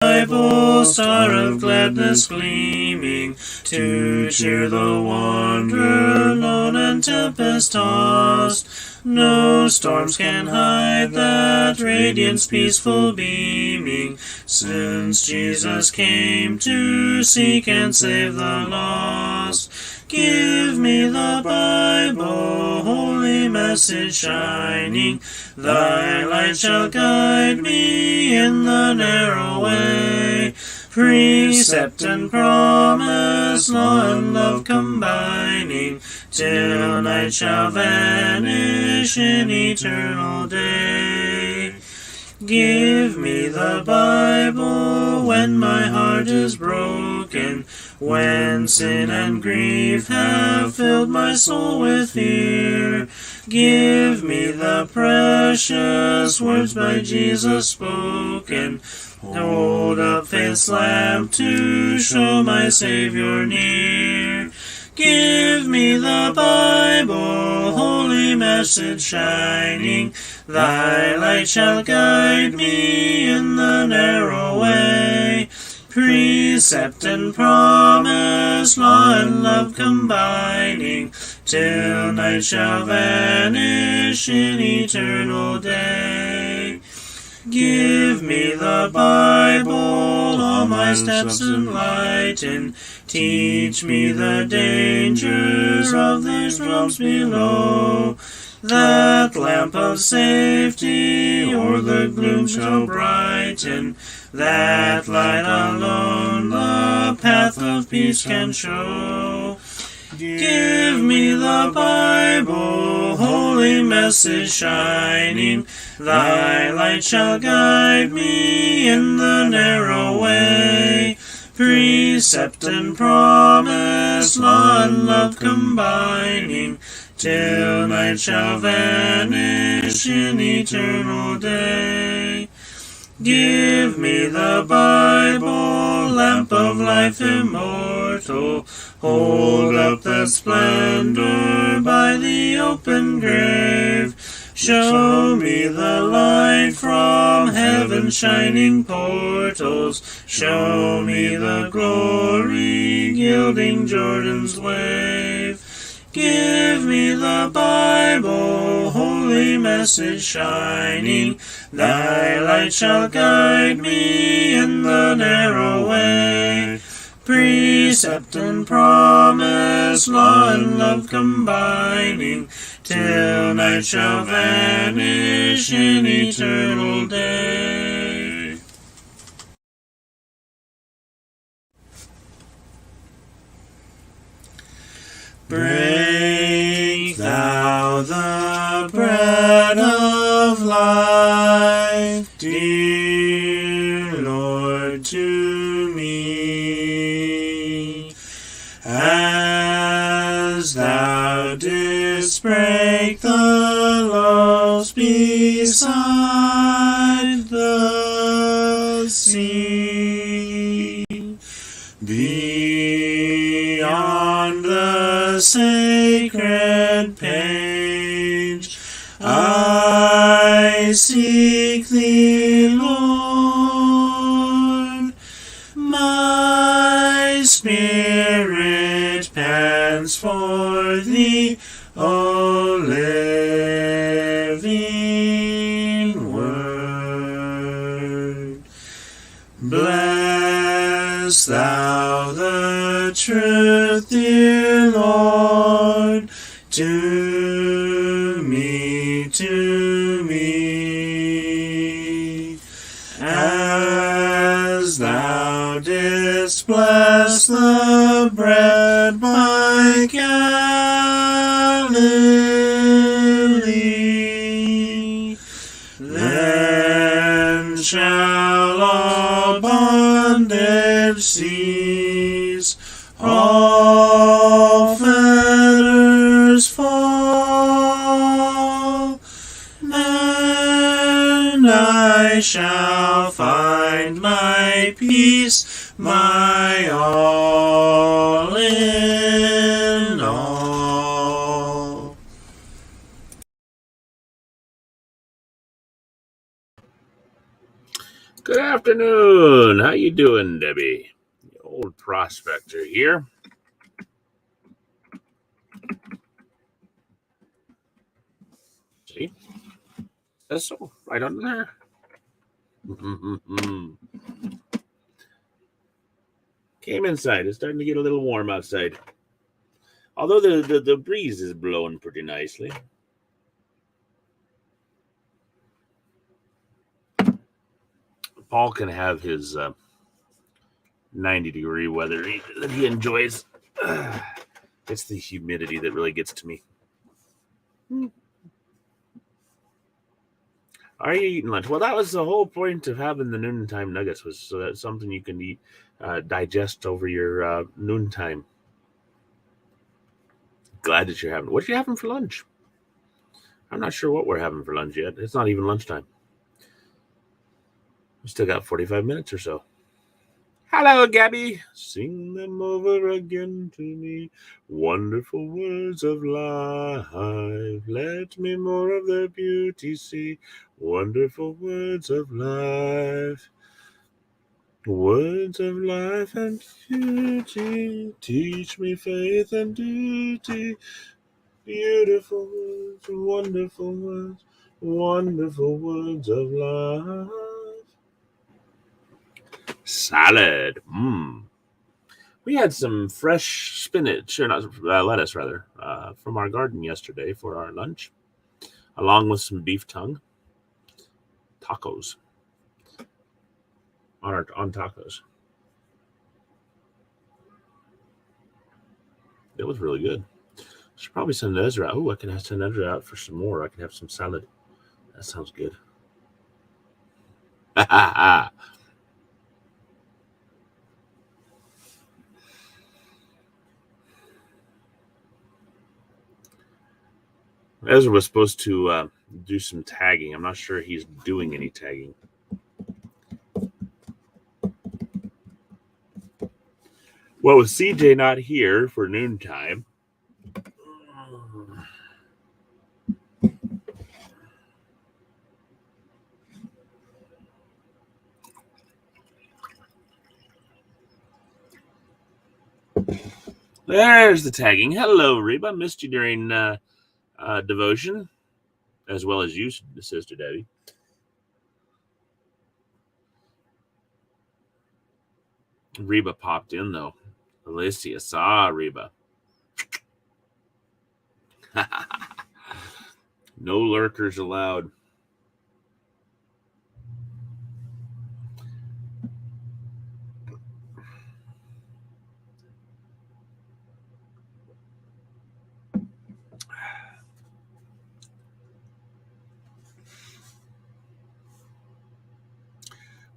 Bible, star of gladness gleaming, to cheer the wanderer lone and tempest-tossed. No storms can hide that radiance peaceful beaming, since Jesus came to seek and save the lost. Give me the Bible, holy message shining, thy light shall guide me in the narrow way. Precept and promise, law and love combining, till night shall vanish in eternal day. Give me the Bible when my heart is broken, when sin and grief have filled my soul with fear. Give me the precious words by Jesus spoken. Hold up faith's lamp to show my Savior near. Give me the Bible, holy message shining, thy light shall guide me in the narrow way. Precept and promise, law and love combining, till night shall vanish in eternal day. Give me the Bible, all my steps enlighten, teach me the dangers of these realms below. That lamp of safety o'er the gloom shall brighten, that light alone the path of peace can show. Give me the Bible, holy message shining, thy light shall guide me in the narrow way. Precept and promise, law and love combining, till night shall vanish in eternal day. Give me the Bible, lamp of life immortal, hold up that splendor by the open grave. Show me the light from heaven's shining portals, show me the glory gilding Jordan's wave. Give me the Bible, holy message shining, thy light shall guide me in the narrow way. Precept and promise, law and love combining, till night shall vanish in eternal day. Break thou the bread of life, dear Lord, to me, as thou didst break the loaves beside the sea. Beyond the sacred page, I seek thee, Lord. My spirit pants for thee, O living word. Bless thou the truth, dear Lord, to me, as thou didst bless the bread by Galilee. Then shall all bondage cease, all fetters fall, and I shall find my peace, my all in all. Good afternoon. How you doing, Debbie? The old prospector here. See? That's so right under there. Came inside. It's starting to get a little warm outside. Although the breeze is blowing pretty nicely. Paul can have his 90-degree weather that he enjoys. It's the humidity that really gets to me. Are you eating lunch? Well, that was the whole point of having the Noontime Nuggets, was so that's something you can eat, digest over your noontime. Glad that you're having. What are you having for lunch? I'm not sure what we're having for lunch yet. It's not even lunchtime. We still got 45 minutes or so. Hello, Gabby. Sing them over again to me. Wonderful words of life. Let me more of their beauty see. Wonderful words of life. Words of life and beauty. Teach me faith and duty. Beautiful words, wonderful words. Wonderful words of life. Salad. We had some fresh spinach, or not lettuce, rather, from our garden yesterday for our lunch, along with some beef tongue. Tacos. On tacos. It was really good. Should probably send Ezra out. Oh, I can send Ezra out for some more. I can have some salad. That sounds good. Ezra was supposed to do some tagging. I'm not sure he's doing any tagging. Well, with CJ not here for noontime, there's the tagging. Hello, Reba. Missed you during devotion, as well as you, Sister Debbie. Reba popped in, though. Alicia saw Reba. No lurkers allowed.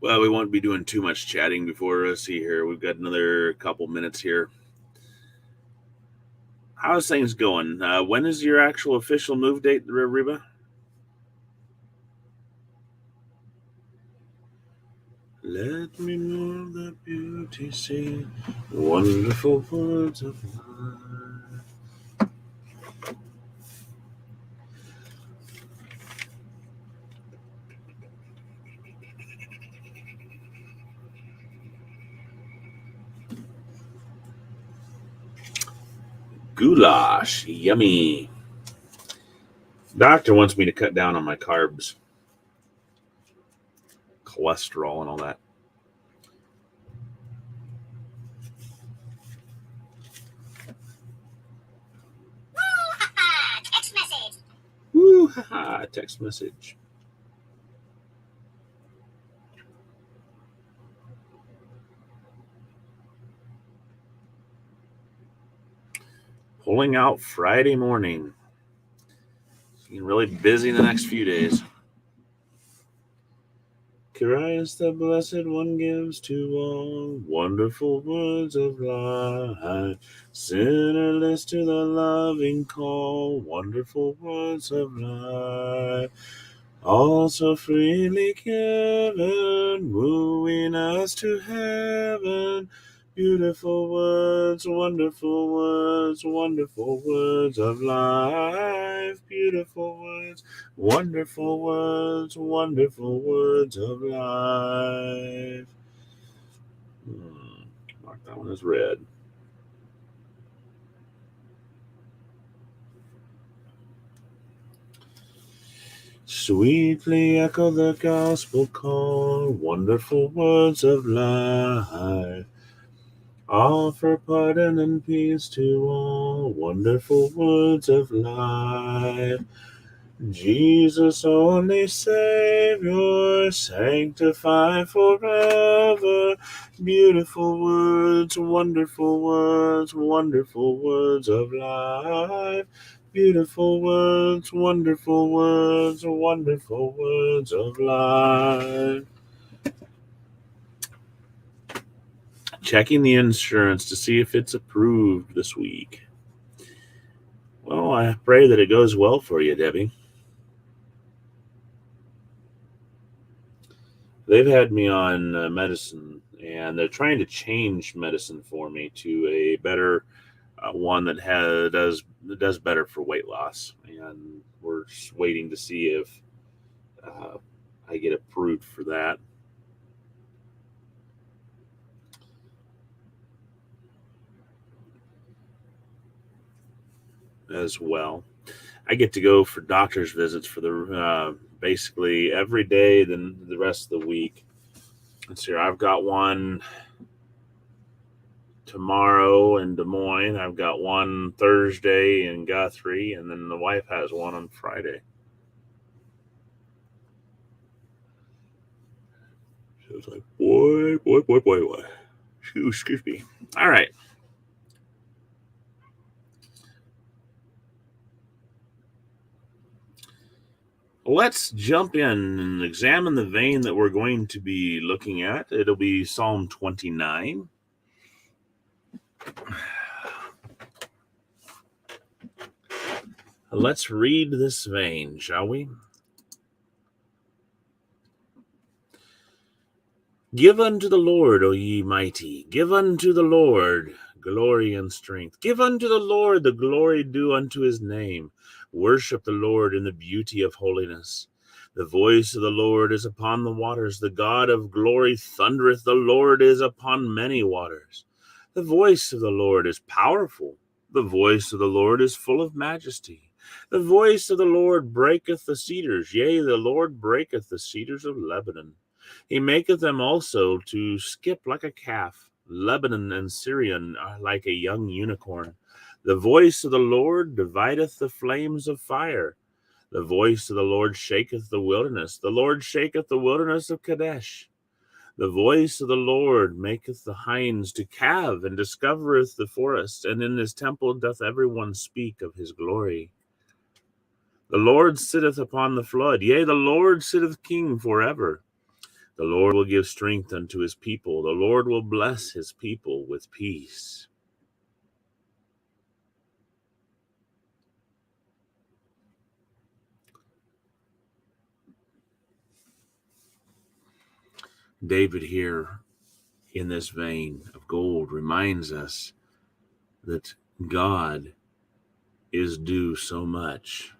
Well, we won't be doing too much chatting before us here. We've got another couple minutes here. How's things going? When is your actual official move date, Reba? Let me more of the beauty see, wonderful words of life. Goulash, yummy. Doctor wants me to cut down on my carbs, cholesterol, and all that. Text message. Woo, haha, text message. Pulling out Friday morning. Getting really busy the next few days. Christ the Blessed One gives to all wonderful words of life. Sinnerless to the loving call, wonderful words of life. Also freely given, wooing us to heaven. Beautiful words, wonderful words, wonderful words of life. Beautiful words, wonderful words, wonderful words of life. Mark that one as red. Sweetly echo the gospel call, wonderful words of life. Offer pardon and peace to all, wonderful words of life. Jesus, only Savior, sanctify forever. Beautiful words, wonderful words, wonderful words of life. Beautiful words, wonderful words, wonderful words of life. Checking the insurance to see if it's approved this week. Well, I pray that it goes well for you, Debbie. They've had me on medicine, and they're trying to change medicine for me to a better one that does better for weight loss. And we're just waiting to see if uh, I get approved for that as well. I get to go for doctor's visits for the basically every day, then the rest of the week. Let's see, I've got one tomorrow in Des Moines. I've got one Thursday in Guthrie, and then the wife has one on Friday. So it's like, boy. Excuse me. All right. Let's jump in and examine the vein that we're going to be looking at. It'll be Psalm 29. Let's read this vein, shall we? Give unto the Lord, O ye mighty, give unto the Lord glory and strength. Give unto the Lord the glory due unto his name. Worship the Lord in the beauty of holiness. The voice of the Lord is upon the waters. The God of glory thundereth. The Lord is upon many waters. The voice of the Lord is powerful. The voice of the Lord is full of majesty. The voice of the Lord breaketh the cedars. Yea, the Lord breaketh the cedars of Lebanon. He maketh them also to skip like a calf. Lebanon and Syrian are like a young unicorn. The voice of the Lord divideth the flames of fire. The voice of the Lord shaketh the wilderness. The Lord shaketh the wilderness of Kadesh. The voice of the Lord maketh the hinds to calve, and discovereth the forest. And in his temple doth every one speak of his glory. The Lord sitteth upon the flood. Yea, the Lord sitteth king forever. The Lord will give strength unto his people. The Lord will bless his people with peace. David here in this vein of gold reminds us that God is due so much.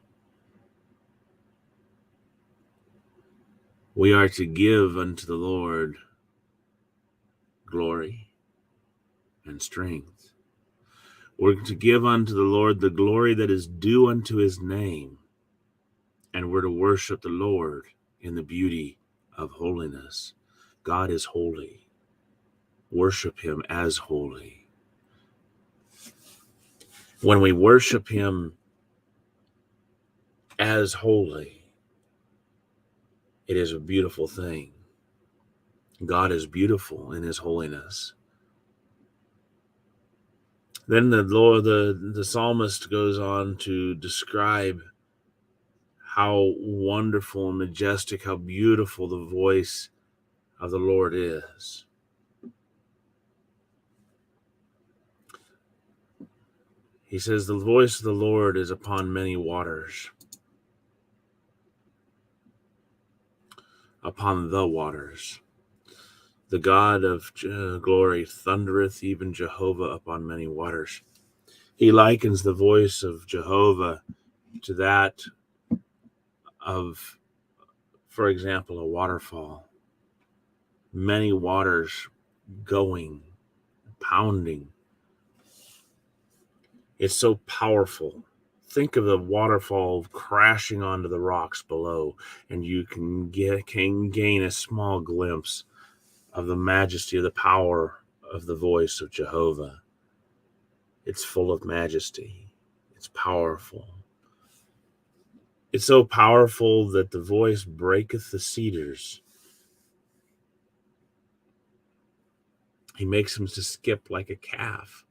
We are to give unto the Lord glory and strength. We're to give unto the Lord the glory that is due unto his name. And we're to worship the Lord in the beauty of holiness. God is holy. Worship him as holy. When we worship him as holy, it is a beautiful thing. God is beautiful in his holiness. Then the psalmist goes on to describe how wonderful and majestic, how beautiful the voice of the Lord is. He says, the voice of the Lord is upon many waters, upon the waters. The God of glory thundereth, even Jehovah upon many waters. He likens the voice of Jehovah to that of, for example, a waterfall. Many waters going, pounding. It's so powerful. Think of the waterfall crashing onto the rocks below, and you can gain a small glimpse of the majesty, of the power of the voice of Jehovah. It's full of majesty. It's powerful. It's so powerful that the voice breaketh the cedars. He makes them to skip like a calf.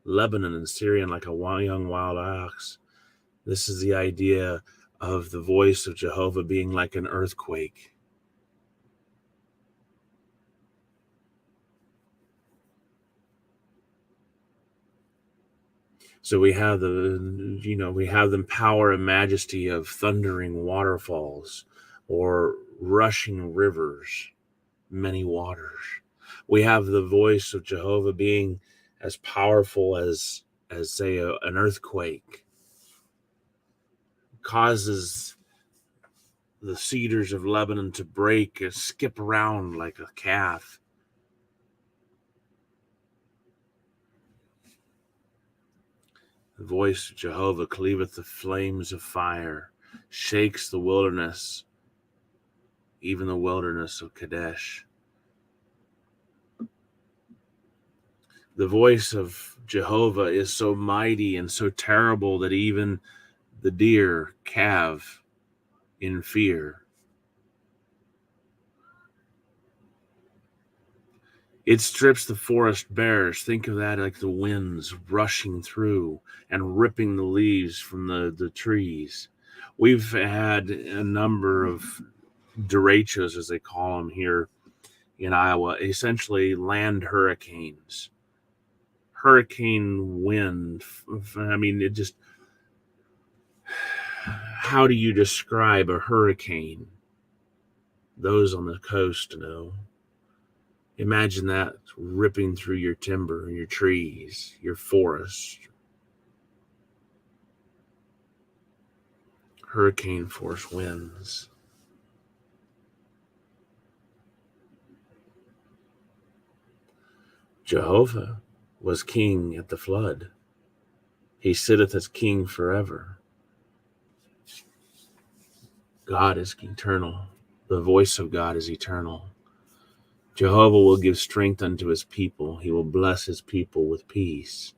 Lebanon and Syrian like a young wild ox. This is the idea of the voice of Jehovah being like an earthquake. So we have the power and majesty of thundering waterfalls or rushing rivers, many waters. We have the voice of Jehovah being as powerful as say an earthquake, causes the cedars of Lebanon to break and skip around like a calf. The voice of Jehovah cleaveth the flames of fire, shakes the wilderness, even the wilderness of Kadesh. The voice of Jehovah is so mighty and so terrible that even the deer calve in fear. It strips the forest bare. Think of that like the winds rushing through and ripping the leaves from the trees. We've had a number of derechos, as they call them here in Iowa, essentially land hurricanes. Hurricane wind. I mean, it just, how do you describe a hurricane? Those on the coast know. Imagine that ripping through your timber, your trees, your forest. Hurricane force winds. Jehovah was king at the flood. He sitteth as king forever. God is eternal. The voice of God is eternal. Jehovah will give strength unto his people. He will bless his people with peace.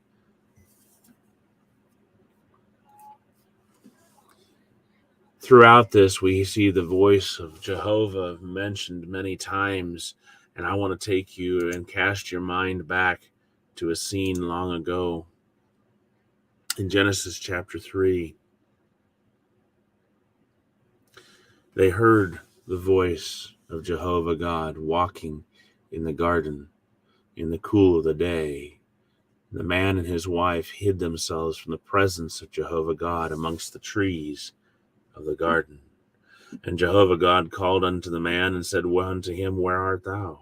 Throughout this, we see the voice of Jehovah mentioned many times, and I want to take you and cast your mind back to a scene long ago in Genesis chapter 3. They heard the voice of Jehovah God walking in the garden in the cool of the day. The man and his wife hid themselves from the presence of Jehovah God amongst the trees of the garden. And Jehovah God called unto the man and said unto him, Where art thou?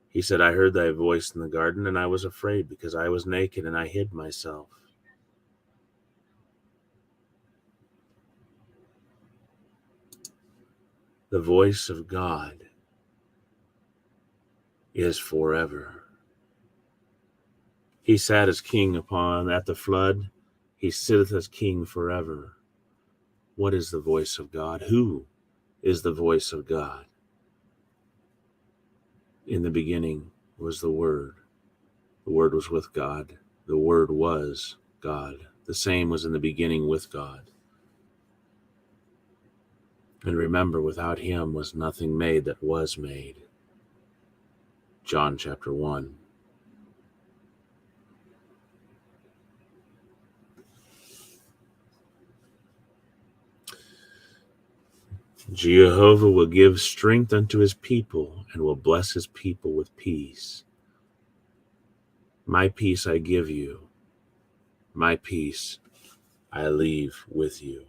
He said, I heard thy voice in the garden, and I was afraid, because I was naked, and I hid myself. The voice of God is forever. He sat as king at the flood. He sitteth as king forever. What is the voice of God? Who is the voice of God? In the beginning was the Word. The Word was with God. The Word was God. The same was in the beginning with God. And remember, without him was nothing made that was made. John chapter 1. Jehovah will give strength unto his people and will bless his people with peace. My peace I give you. My peace I leave with you.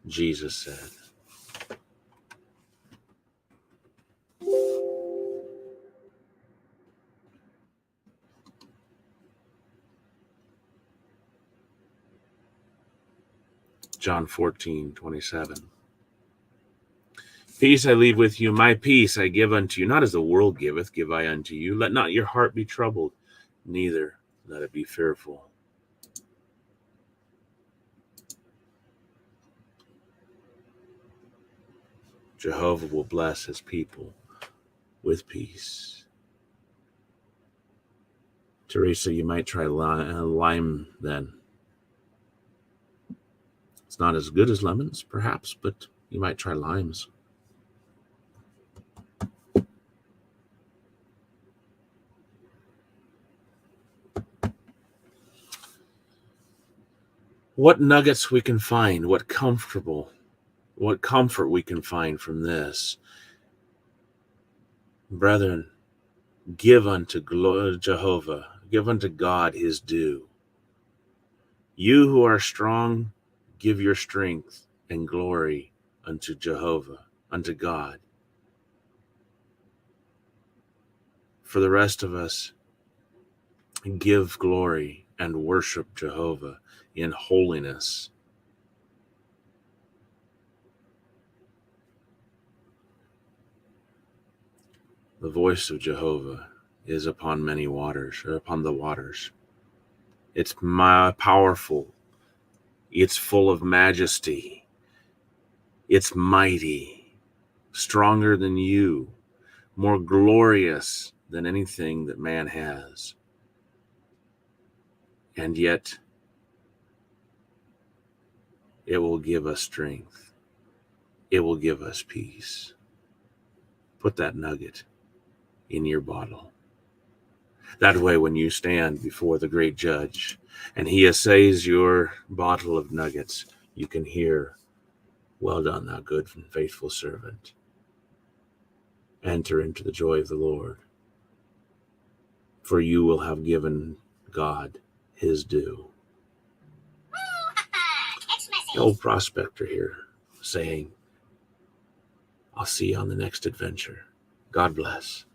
Jesus said. John 14:27. Peace I leave with you, my peace I give unto you. Not as the world giveth, give I unto you. Let not your heart be troubled, neither let it be fearful. Jehovah will bless his people with peace. Teresa, you might try lime then. It's not as good as lemons, perhaps, but you might try limes. What nuggets we can find, what comfort we can find from this. Brethren, give unto Jehovah, give unto God his due. You who are strong, give your strength and glory unto Jehovah, unto God. For the rest of us, give glory and worship Jehovah in holiness. The voice of Jehovah is upon many waters, or upon the waters. It's powerful. It's full of majesty. It's mighty, stronger than you, more glorious than anything that man has. And yet, it will give us strength. It will give us peace. Put that nugget in your bottle. That way, when you stand before the great judge and he assays your bottle of nuggets, you can hear, "Well done, thou good and faithful servant. Enter into the joy of the Lord, for you will have given God his due." The old prospector here saying, I'll see you on the next adventure. God bless.